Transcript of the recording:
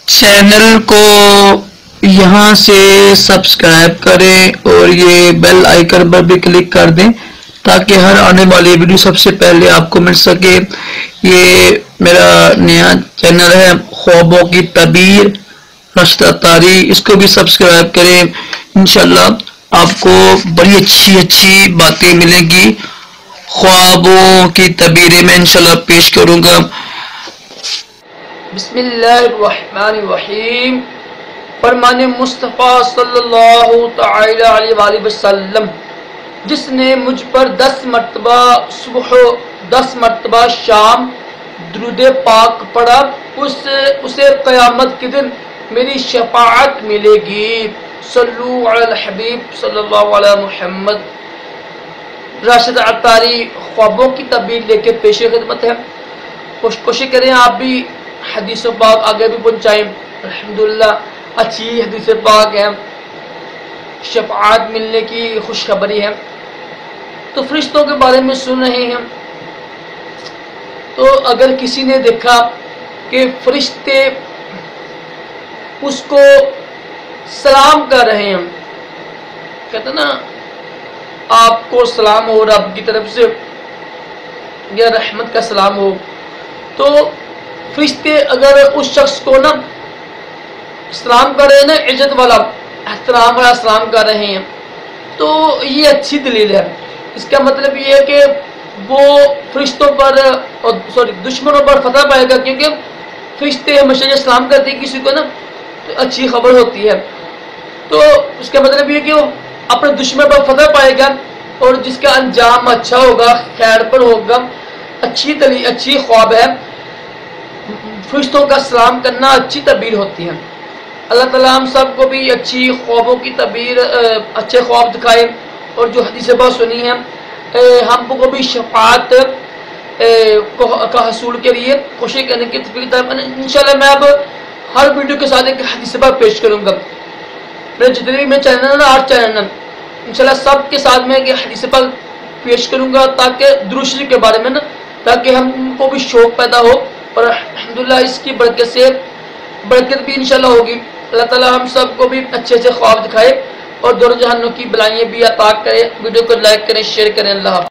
Channel کو یہاں سے سبسکرائب کریں اور یہ بیل آئیکن پر بھی کلک کر دیں تاکہ ہر آنے والی ویڈیو سب سے پہلے آپ کو مل سکے۔ یہ میرا نیا چینل ہے خوابوں کی تعبیر راشد عطاری، اس کو بھی سبسکرائب کریں۔ انشاءاللہ آپ کو بڑی اچھی باتیں ملیں گی۔ خوابوں کی تعبیریں میں انشاءاللہ پیش کروں گا۔ بسم اللہ الرحمن الرحیم۔ فرمان مصطفیٰ صلی اللہ تعالی علیہ وآلہ وسلم، جس نے مجھ پر 10 مرتبہ صبح و 10 مرتبہ شام درود پاک پڑھا، اسے قیامت کے دن میری شفاعت ملے گی۔ صلو علی الحبیب صلی اللہ علیہ محمد۔ راشد عطاری خوابوں کی تعبیر لے کے پیش خدمت ہے۔ کوشش کریں آپ بھی حدیث پاک آگے بھی پہنچائیں۔ الحمدللہ اچھی حدیث پاک ہے، شفاعت ملنے کی خوشخبری ہے۔ تو فرشتوں کے بارے میں سن رہے ہیں، تو اگر کسی نے دیکھا کہ فرشتے اس کو سلام کر رہے ہیں، کہتے ہیں نا آپ کو سلام ہو رب کی طرف سے یا رحمت کا سلام ہو، تو فرشتے اگر اس شخص کو نا سلام کر رہے ہیں نا، عزت والا احترام والا سلام کر رہے ہیں، تو یہ اچھی دلیل ہے۔ اس کا مطلب یہ ہے کہ وہ فرشتوں پر دشمنوں پر فتح پائے گا، کیونکہ فرشتے ہمیشہ جب سلام کرتے ہیں کسی کو نا تو اچھی خبر ہوتی ہے۔ تو اس کا مطلب یہ کہ وہ اپنے دشمن پر فتح پائے گا اور جس کا انجام اچھا ہوگا، خیر پر ہوگا۔ اچھی خواب ہے، فرشتوں کا سلام کرنا اچھی تعبیر ہوتی ہے۔ اللہ تعالیٰ ہم سب کو بھی اچھی خوابوں کی تعبیر، اچھے خواب دکھائے، اور جو حدیث بات سنی ہے ہم کو بھی شفاعت کا حصول کے لیے کوشش کرنے کی توفیق عطا فرمائے۔ انشاءاللہ میں اب ہر ویڈیو کے ساتھ ایک حدیث بات پیش کروں گا۔ میرے جتنے بھی میرے چینل ہیں 8 چینل ہیں، انشاءاللہ سب کے ساتھ میں ایک حدیث بات پیش کروں گا، تاکہ درود شریف کے بارے میں نا، تاکہ ہم کو بھی شوق پیدا ہو، اور الحمدللہ اس کی برکت بھی انشاءاللہ ہوگی۔ اللہ تعالیٰ ہم سب کو بھی اچھے خواب دکھائے اور دونوں جہانوں کی بلائیاں بھی عطا کرے۔ ویڈیو کو لائک کریں، شیئر کریں۔ اللہ حافظ۔